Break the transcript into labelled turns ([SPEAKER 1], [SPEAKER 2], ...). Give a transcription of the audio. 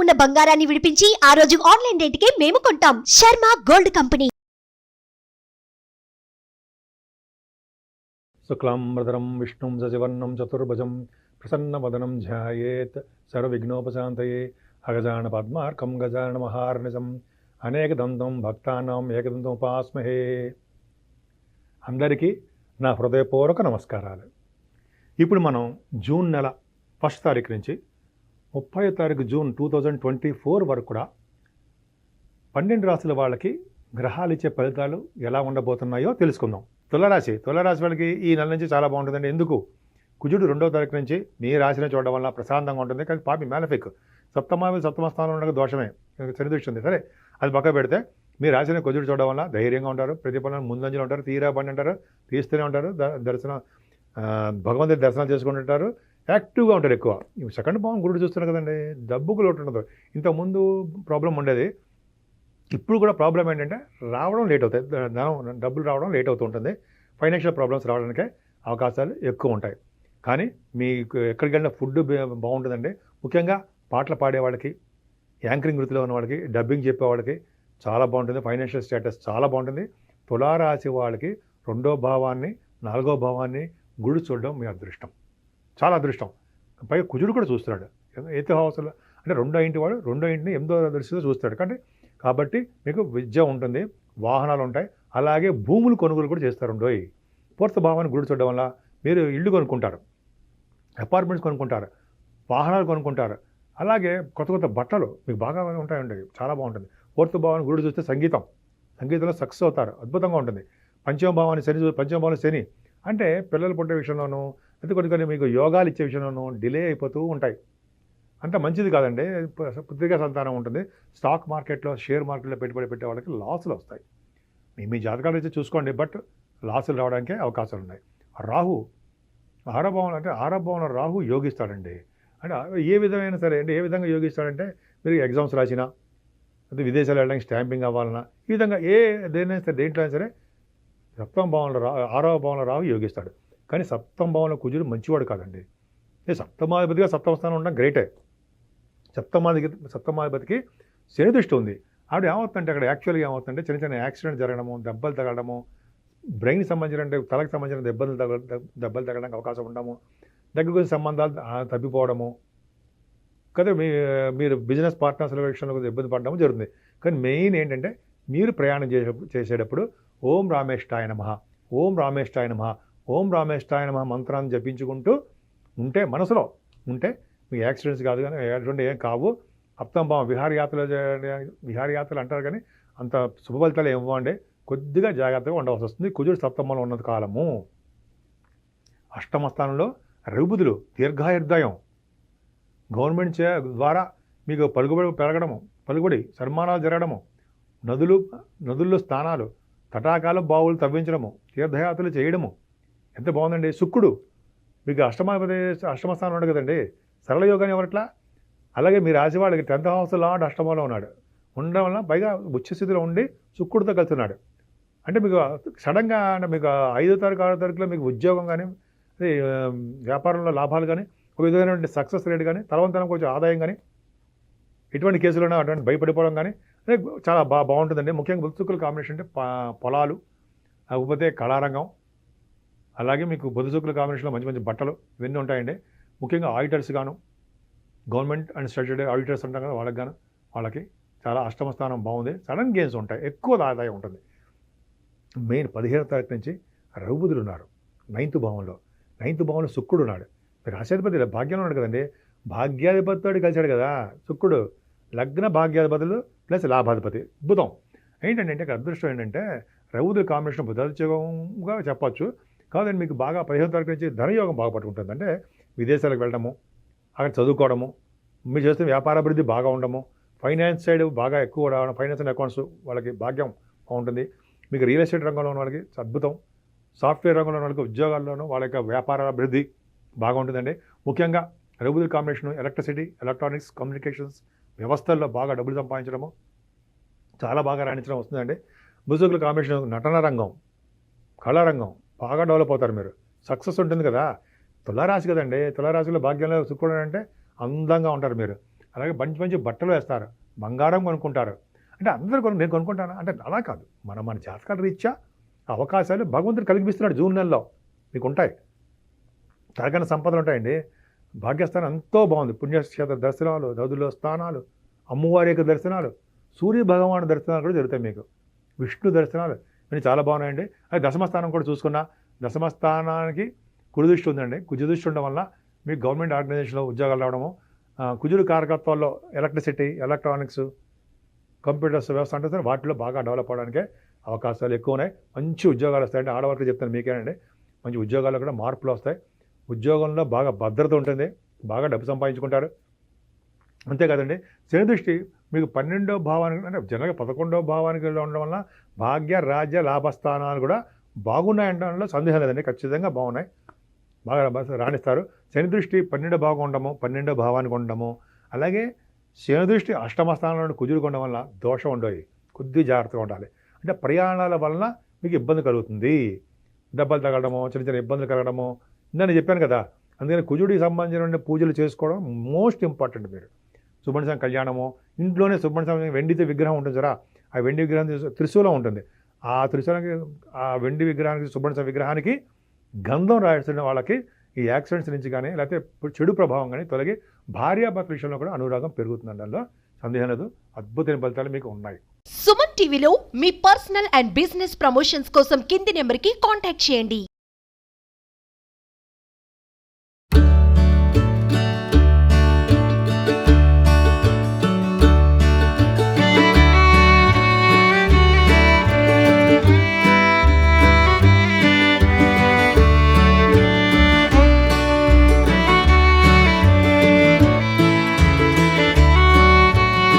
[SPEAKER 1] ఉన్న బంగారాన్ని విడిపించి ఆ రోజు ఆన్లైన్ రేటుకే మేము కొంటాం. Sharma gold company.
[SPEAKER 2] శుక్లాంబరధరం విష్ణుం సశివర్ణం చతుర్భుజం ప్రసన్నవదనం ధ్యాయేత్ సర్వవిఘ్నోపశాంతయే అగజాన పద్మార్కం గజాన మహార్నిశం అనేకదంతం భక్తానాం ఏకదంతముపాస్మహే. అందరికీ నా హృదయపూర్వక నమస్కారాలు. ఇప్పుడు మనం జూన్ నెల 1 తారీఖు నుంచి 30 తారీఖు జూన్ 2024 వరకు కూడా 12 రాశుల వాళ్ళకి గ్రహాలు ఇచ్చే ఫలితాలు ఎలా ఉండబోతున్నాయో తెలుసుకుందాం. తులారాశి వాళ్ళకి ఈ నెల నుంచి చాలా బాగుంటుందండి. ఎందుకు? కుజుడు 2వ తారీఖు నుంచి మీ రాశిని చూడడం వల్ల ప్రశాంతంగా ఉంటుంది. కానీ పాపి మ్యాలఫిక్ సప్తమ స్థానంలో ఉండగా దోషమే, శనిదృష్టి ఉంది. సరే, అది పక్క పెడితే మీ రాశిని కుజుడు చూడడం వల్ల ధైర్యంగా ఉంటారు, ప్రతిఫలం ముందంజలో ఉంటారు, తీరా బండి అంటారు, తీస్తూనే ఉంటారు, దర్శనం భగవంతుడి దర్శనం చేసుకుంటుంటారు, యాక్టివ్గా ఉంటారు ఎక్కువ. సెకండ్ భావం గురుడు చూస్తున్నారు కదండి, డబ్బుకు లోటు ఉండదు. ఇంతకుముందు ప్రాబ్లం ఉండేది, ఇప్పుడు కూడా ప్రాబ్లం ఏంటంటే రావడం లేట్ అవుతాయి, డబ్బులు రావడం లేట్ అవుతూ ఉంటుంది. ఫైనాన్షియల్ ప్రాబ్లమ్స్ రావడానికి అవకాశాలు ఎక్కువ ఉంటాయి. కానీ మీకు ఎక్కడికి వెళ్ళినా ఫుడ్ బాగుంటుందండి. ముఖ్యంగా పాటలు పాడే వాళ్ళకి, యాంకరింగ్ వృత్తిలో ఉన్న వాళ్ళకి, డబ్బింగ్ చెప్పే వాళ్ళకి చాలా బాగుంటుంది. ఫైనాన్షియల్ స్టేటస్ చాలా బాగుంటుంది. తులారాశి వాళ్ళకి 2వ భావాన్ని 4వ భావాన్ని గుడి చూడడం మీ అదృష్టం, చాలా అదృష్టం. పైగా కుజుడు కూడా చూస్తున్నాడు. ఎయిత్ హౌస్లో అంటే 2వ ఇంటి వాడు 2వ ఇంటిని 8వ దృష్టితో చూస్తాడు. కాబట్టి మీకు విద్య ఉంటుంది, వాహనాలు ఉంటాయి, అలాగే భూములు కొనుగోలు కూడా చేస్తారు. 4వ భావాన్ని గుడి చూడడం వల్ల మీరు ఇల్లు కొనుక్కుంటారు, అపార్ట్మెంట్స్ కొనుక్కుంటారు, వాహనాలు కొనుక్కుంటారు, అలాగే కొత్త కొత్త బట్టలు మీకు బాగా ఉంటాయండి, చాలా బాగుంటుంది. 4వ భావాన్ని గుడి చూస్తే సంగీతంలో సక్సెస్ అవుతారు, అద్భుతంగా ఉంటుంది. పంచమ భావాన్ని శని అంటే పిల్లలు పుట్టే విషయంలోనూ, అయితే కొన్ని మీకు యోగాలు ఇచ్చే విషయంలోనూ డిలే అయిపోతూ ఉంటాయి. అంత మంచిది కాదండి. పుత్రికా సంతానం ఉంటుంది. స్టాక్ మార్కెట్లో, షేర్ మార్కెట్లో పెట్టుబడి పెట్టే వాళ్ళకి లాసులు వస్తాయి. మీ జాతకాలు అయితే చూసుకోండి, బట్ లాసులు రావడానికే అవకాశాలు ఉన్నాయి. రాహు 6వ భావంలో, అంటే 6వ భావంలో రాహు యోగిస్తాడండి. అంటే ఏ విధమైన సరే అంటే ఏ విధంగా యోగిస్తాడంటే, మీరు ఎగ్జామ్స్ రాసినా, అంటే విదేశాలు వెళ్ళడానికి స్టాంపింగ్ అవ్వాలన్నా, ఈ విధంగా దేంట్లో అయినా సరే 6వ భావంలో రాహు యోగిస్తాడు. కానీ 7వ భావంలో కుజుడు మంచివాడు కాదండి. సప్తమాధిపతిగా 7వ స్థానం ఉండడం గ్రేటే. సప్తమాధిపతికి శని దృష్టి ఉంది. ఆవిడ ఏమవుతుందంటే అక్కడ యాక్చువల్గా ఏమవుతుందంటే చిన్న యాక్సిడెంట్ జరగడము, దెబ్బలు తగలడము, బ్రెయిన్కి సంబంధించిన అంటే తలకు సంబంధించిన దెబ్బలు తగలడానికి అవకాశం ఉండడము, దగ్గరకు వచ్చే సంబంధాలు తప్పిపోవడము కదా, మీరు బిజినెస్ పార్ట్నర్స్ విషయంలో ఇబ్బంది పడడము జరుగుతుంది. కానీ మెయిన్ ఏంటంటే మీరు ప్రయాణం చేసేటప్పుడు ఓం రామేష్టాయ నమః, ఓం రామేష్టాయ నమః, ఓం రామేష్టాయ నమః మంత్రాన్ని జపించుకుంటూ ఉంటే, మనసులో ఉంటే మీకు యాక్సిడెంట్స్ కాదు, కానీ అటువంటి ఏం కావు. 7వ భావం విహారయాత్రలు అంటారు, కానీ అంత శుభ ఫలితాలు ఏమి ఇవ్వండి. కొద్దిగా జాగ్రత్తగా ఉండవలసి వస్తుంది. కుజుడు 7వ భావంలో ఉన్నంత కాలము. 8వ స్థానంలో రవిబుధులు దీర్ఘాయుర్దాయం, గవర్నమెంట్ ద్వారా మీకు పలుకుబడి సన్మానాలు జరగడము, నదుల్లో స్నానాలు, తటాకాలు, బావులు తవ్వించడము, తీర్థయాత్రలు చేయడము, ఎంత బాగుందండి. శుక్రుడు మీకు అష్టమ స్థానం ఉండదు కదండి, సరళ యోగాన్ని ఎవరట్లా. అలాగే మీ రాశి వాళ్ళకి 10th హౌస్లో 8వ ఉన్నాడు, ఉండడం వల్ల పైగా ఉచ్చస్థితిలో ఉండి శుక్రుడితో కలిసి ఉన్నాడు. అంటే మీకు సడన్గా అంటే మీకు 5వ తారీఖు 6వ తారీఖులో మీకు ఉద్యోగం కానీ, వ్యాపారంలో లాభాలు కానీ, ఒక విధమైనటువంటి సక్సెస్ రేట్ కానీ, తలవంతనం కొంచెం ఆదాయం కానీ, ఎటువంటి కేసులున్నా అటువంటి భయపడిపోవడం కానీ అదే చాలా బాగుంటుందండి. ముఖ్యంగా బుధశుక్రుల కాంబినేషన్ అంటే పొలాలు, లేకపోతే కళారంగం, అలాగే మీకు బుధశుక్రుల కాంబినేషన్లో మంచి మంచి బట్టలు ఇవన్నీ ఉంటాయండి. ముఖ్యంగా ఆడిటర్స్ గాను, గవర్నమెంట్ అండ్ స్టాట్యూటరీ ఆడిటర్స్ ఉంటాం కదా, వాళ్ళకి చాలా 8వ స్థానం బాగుంది. సడన్ గెయిన్స్ ఉంటాయి, ఎక్కువ ఆదాయం ఉంటుంది. మెయిన్ 15వ తారీఖు నుంచి రవిబుధులు ఉన్నారు 9th భావంలో. 9th భావంలో శుక్రుడు ఉన్నాడు. రాశాధిపతి భాగ్యంలో ఉన్నాడు కదండి, భాగ్యాధిపతితో కలిశాడు కదా శుక్రుడు. లగ్న భాగ్యాధిపతులు ప్లస్ లాభాధిపతి బుధం. ఏంటంటే ఇక్కడ అదృష్టం ఏంటంటే రవిబుధుల కాంబినేషన్ బుధాదిత్యంగా చెప్పచ్చు. కాదండి, మీకు బాగా 15వ తారీఖు నుంచి ధనయోగం బాగా పట్టుకుంటుంది. అంటే విదేశాలకు వెళ్ళడము, అక్కడ చదువుకోవడము, మీరు చేస్తున్న వ్యాపారాభివృద్ధి బాగా ఉండడము, ఫైనాన్స్ సైడ్ బాగా ఎక్కువ రావడం, ఫైనాన్స్ అండ్ అకౌంట్స్ వాళ్ళకి భాగ్యం బాగుంటుంది. మీకు రియల్ ఎస్టేట్ రంగంలో ఉన్న వాళ్ళకి అద్భుతం, సాఫ్ట్వేర్ రంగంలో ఉన్న వాళ్ళకి ఉద్యోగాల్లోనూ వాళ్ళ యొక్క వ్యాపార అభివృద్ధి బాగా ఉంటుందండి. ముఖ్యంగా రవిబుధుల కాంబినేషన్ ఎలక్ట్రిసిటీ, ఎలక్ట్రానిక్స్, కమ్యూనికేషన్స్ వ్యవస్థల్లో బాగా డబ్బులు సంపాదించడము, చాలా బాగా రాణించడం వస్తుందండి. బుధశుక్రుల కాంబినేషన్ నటన రంగం, కళారంగం బాగా డెవలప్ అవుతారు, మీరు సక్సెస్ ఉంటుంది కదా. తులారాశి కదండి, తులారాశిలో భాగ్యంలో శుక్రుడు అంటే అందంగా ఉంటారు మీరు. అలాగే మంచి మంచి బట్టలు వేస్తారు, బంగారం కొనుక్కుంటారు. అంటే అందరూ నేను కొనుక్కుంటాను అంటే అలా కాదు, మన జాతకాల రీత్యా అవకాశాలు భగవంతుడు కలిగిస్తున్నాడు. జూన్ నెలలో మీకు ఉంటాయి, తరగని సంపదలు ఉంటాయండి. భాగ్యస్థానం ఎంతో బాగుంది. పుణ్యక్షేత్ర దర్శనాలు, నదుల స్థానాలు, అమ్మవారి యొక్క దర్శనాలు, సూర్య భగవాను దర్శనాలు కూడా జరుగుతాయి మీకు. విష్ణు దర్శనాలు ఇవన్నీ చాలా బాగున్నాయండి. అది దశమస్థానం కూడా చూసుకున్నా, దశమస్థానానికి కురుదృష్టి ఉందండి. కుజదృష్టి ఉండడం వల్ల మీకు గవర్నమెంట్ ఆర్గనైజేషన్లో ఉద్యోగాలు రావడము, కుజుడు కారకత్వాల్లో ఎలక్ట్రిసిటీ, ఎలక్ట్రానిక్స్, కంప్యూటర్స్ వ్యవస్థ అంటే వాటిలో బాగా డెవలప్ అవడానికే అవకాశాలు ఎక్కువ ఉన్నాయి. మంచి ఉద్యోగాలు వస్తాయండి. ఆడవారికి చెప్తాను మీకేనండి, మంచి ఉద్యోగాల్లో కూడా మార్పులు వస్తాయి. ఉద్యోగంలో బాగా భద్రత ఉంటుంది, బాగా డబ్బు సంపాదించుకుంటారు. అంతేకాదండి, శని దృష్టి మీకు 12వ భావానికి అంటే జనరల్గా 11వ భావానికి ఉండడం వల్ల భాగ్య, రాజ్య, లాభస్థానాలు కూడా బాగున్నాయంటే సందేహం లేదండి. ఖచ్చితంగా బాగున్నాయి, బాగా రాణిస్తారు. శని దృష్టి 12వ భాగం ఉండము, 12వ భావానికి ఉండడము, అలాగే శని దృష్టి అష్టమ స్థానంలో కుజుడు ఉండడం వల్ల దోషం ఉండవు. కొద్దిగా జాగ్రత్తగా ఉండాలి. అంటే ప్రయాణాల వలన మీకు ఇబ్బంది కలుగుతుంది, దెబ్బలు తగలడము, చిన్న చిన్న ఇబ్బందులు కలగడము. నేను చెప్పాను కదా, అందుకని కుజుడికి సంబంధించిన పూజలు చేసుకోవడం మోస్ట్ ఇంపార్టెంట్. మీరు సుబ్రహ్మణ్య స్వామి కళ్యాణము, ఇంట్లోనే సుబ్రహ్మణ్య స్వామి వెండితో విగ్రహం ఉంటుంది సరే, ఆ వెండి విగ్రహం త్రిశూలం ఉంటుంది. ఆ త్రిశూలానికి, ఆ వెండి విగ్రహానికి, సుబ్రహ్మణ్య స్వామి విగ్రహానికి గంధం రాసిన వాళ్ళకి ఈ యాక్సిడెంట్స్ నుంచి కానీ లేకపోతే చెడు ప్రభావం కానీ తొలగి భార్యాభర్తల విషయంలో కూడా అనురాగం పెరుగుతుందండి. అందులో సందేహం లేదు. అద్భుతమైన ఫలితాలు మీకు ఉన్నాయి.
[SPEAKER 1] సుమన్ టీవీలో మీ పర్సనల్ అండ్ బిజినెస్ ప్రమోషన్స్ కోసం కింది నెంబర్కి కాంటాక్ట్ చేయండి.